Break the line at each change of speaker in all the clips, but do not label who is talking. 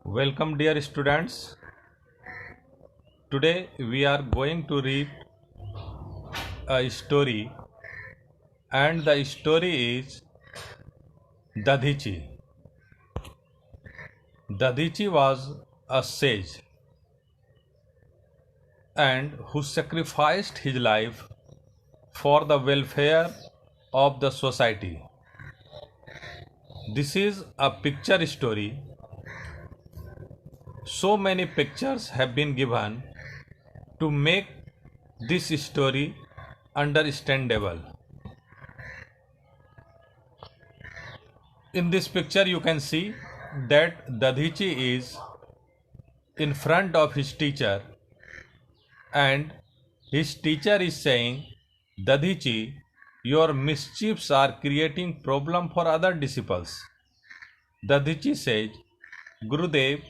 Welcome, dear students. Today we are going to read a story, and the story is Dadhichi. Dadhichi was a sage and who sacrificed his life for the welfare of the society. This is a picture story. So many pictures have been given to make this story understandable. In this picture you can see that Dadhichi is in front of his teacher and his teacher is saying, Dadhichi, your mischiefs are creating problem for other disciples. Dadhichi says, Gurudev,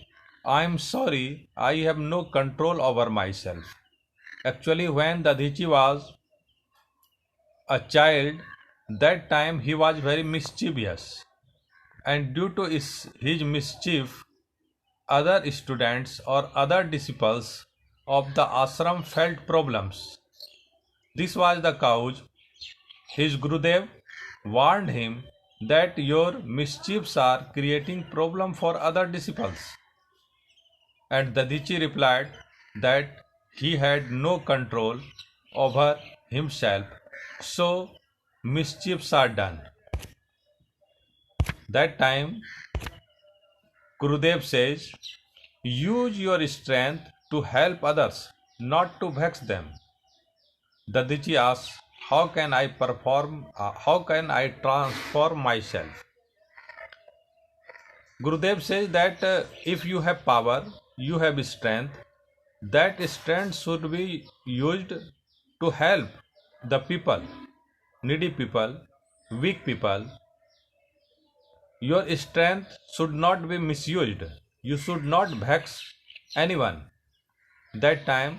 I am sorry, I have no control over myself. Actually, when Dadhichi was a child, that time he was very mischievous, and due to his mischief, other students or other disciples of the ashram felt problems. This was the cause his Gurudev warned him that your mischiefs are creating problem for other disciples. And Dadhichi replied that he had no control over himself, so mischiefs are done. That time Gurudev says, use your strength to help others, not to vex them. Dadhichi asks, how can I transform myself? Gurudev says that if you have power, you have strength, that strength should be used to help the people, needy people, weak people. Your strength should not be misused. You should not vex anyone. That time,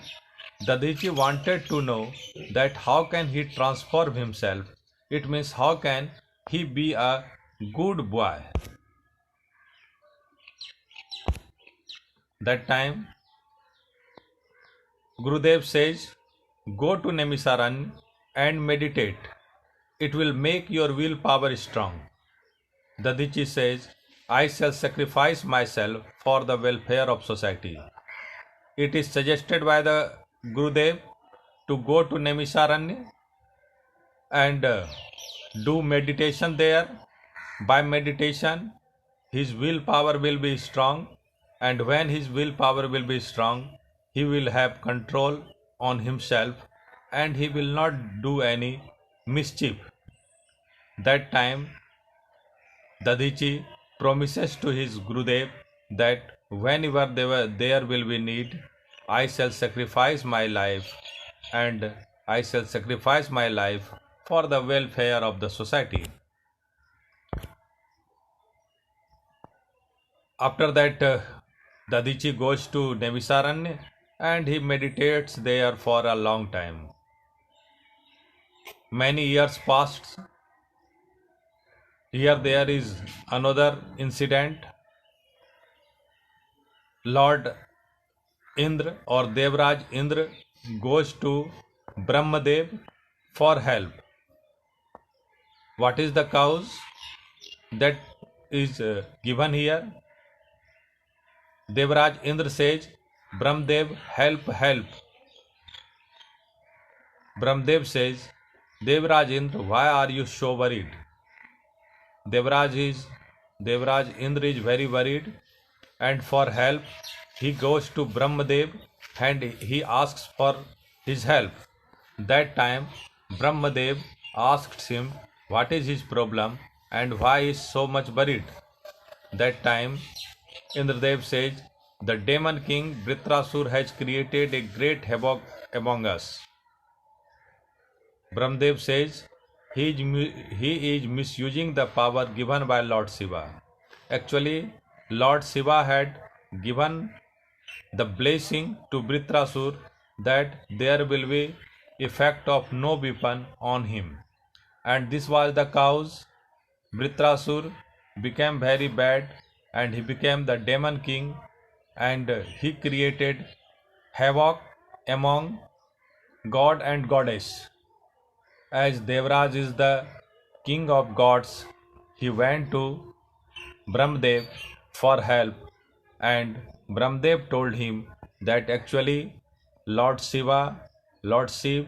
Dadhichi wanted to know that how can he transform himself. It means how can he be a good boy. That time, Gurudev says, go to Nemisaran and meditate. It will make your willpower strong. Dadhichi says, I shall sacrifice myself for the welfare of society. It is suggested by the Gurudev to go to Nemisaran and do meditation there. By meditation, his willpower will be strong, and when his willpower will be strong, he will have control on himself and he will not do any mischief. That time, Dadhichi promises to his Gurudev that whenever there will be need, I shall sacrifice my life, and I shall sacrifice my life for the welfare of the society. After that, Dadhichi goes to Nemisaranya and he meditates there for a long time. Many years passed. Here there is another incident. Lord Indra or Devraj Indra goes to Brahmadev for help. What is the cause that is given here? Devraj Indra says, Brahmadev, help, help. Brahmadev says, Devraj Indra, why are you so worried? Devraj Indra is very worried, and for help he goes to Brahmadev and he asks for his help. That time Brahmadev asked him what is his problem and why he is so much worried. That time Indradev says, the demon king Vritrasur has created a great havoc among us. Brahmadev says, he is misusing the power given by Lord Shiva. Actually, Lord Shiva had given the blessing to Vritrasur that there will be effect of no weapon on him. And this was the cause Vritrasur became very bad and he became the demon king, and he created havoc among god and goddess. As Devraj is the king of gods, he went to Brahmdev for help, and Brahmdev told him that actually Lord Shiv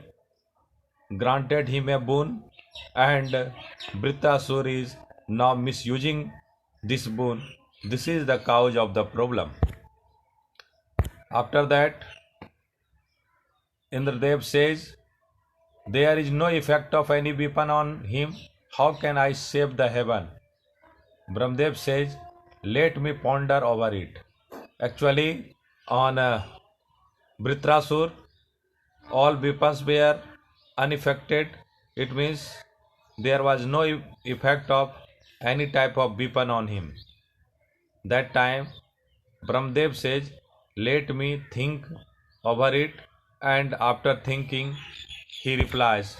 granted him a boon, and Britasur is now misusing this boon. This is the cause of the problem. After that, Indradev says, there is no effect of any weapon on him. How can I save the heaven? Brahmdev says, let me ponder over it. Actually, on Britrasur, all weapons were unaffected. It means there was no effect of any type of weapon on him. That time, Brahmdev says, let me think over it, and after thinking, he replies,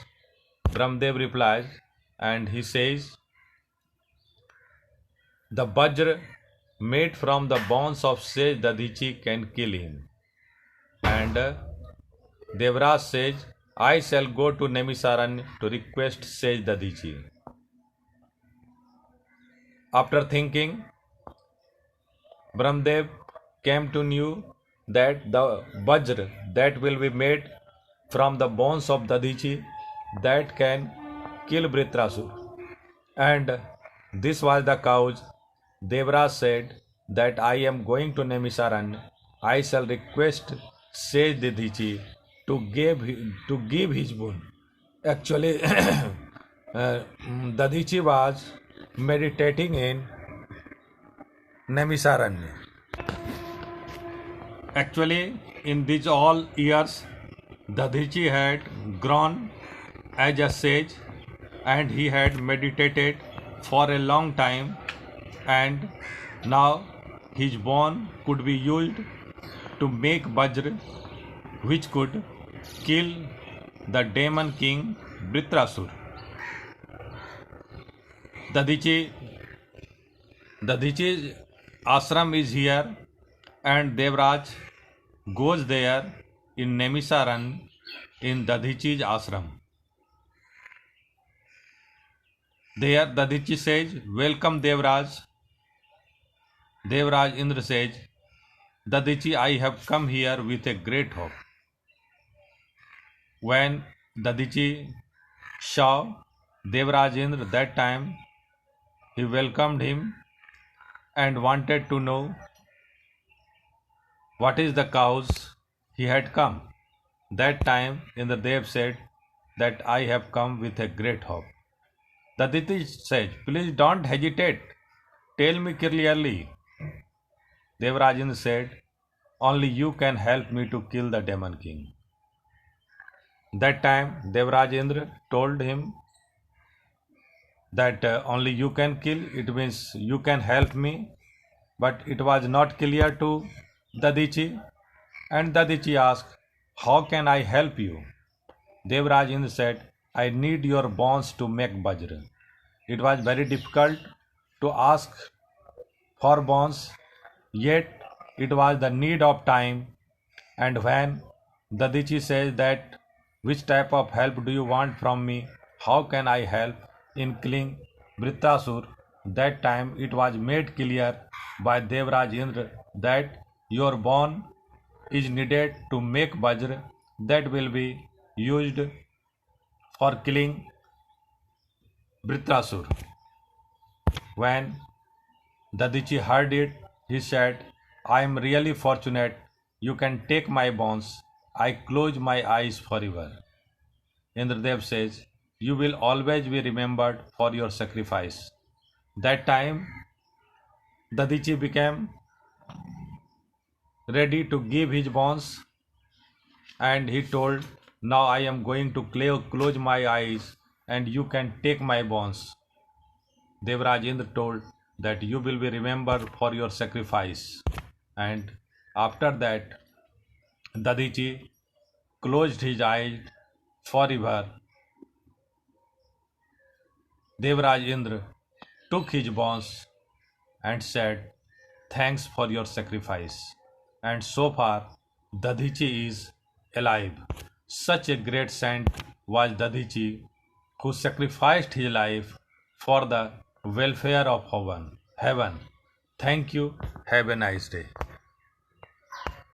Brahmdev replies, and he says, the Vajra made from the bones of sage Dadichi can kill him. And Devraj says, I shall go to Nemisaran to request sage Dadichi. After thinking, Brahmdev came to know that the Vajra that will be made from the bones of Dadichi that can kill Britrasur. And this was the cause Devraj said that I am going to Nemisaran. I shall request Sage Dadichi to give his boon. Actually, Dadichi was meditating in Nemisaran. Actually, in these all years, Dadichi had grown as a sage, and he had meditated for a long time, and now his bone could be used to make Vajra, which could kill the demon king Britrasur. Dadichi's ashram is here, and Devraj goes there in Nemisaran in Dadichi's ashram. There Dadichi says, welcome Devraj. Devraj Indra says, Dadichi, I have come here with a great hope. When Dadichi saw Devraj Indra that time, he welcomed him and wanted to know what is the cause he had come. That time Indradev said that I have come with a great hope. Dadichi said, please don't hesitate. Tell me clearly. Devraj said, only you can help me to kill the demon king. That time Devraj told him that only you can kill, it means you can help me, but it was not clear to Dadichi, and Dadichi asked, how can I help you? Devraj said, I need your bones to make Vajra. It was very difficult to ask for bones, yet it was the need of time, and when Dadichi says that which type of help do you want from me, how can I help in killing Britrasur, that time it was made clear by Devraj that your bone is needed to make Vajra that will be used for killing Britrasur. When Dadichi heard it, he said, I am really fortunate. You can take my bones. I close my eyes forever. Indradev says, you will always be remembered for your sacrifice. That time, Dadichi became ready to give his bones, and he told, now I am going to close my eyes and you can take my bones. Devraj told that you will be remembered for your sacrifice. And after that, Dadichi closed his eyes forever. Devraj took his bones and said, Thanks for your sacrifice. And so far, Dadichi is alive. Such a great saint was Dadichi, who sacrificed his life for the welfare of heaven. Thank you. Have a nice day.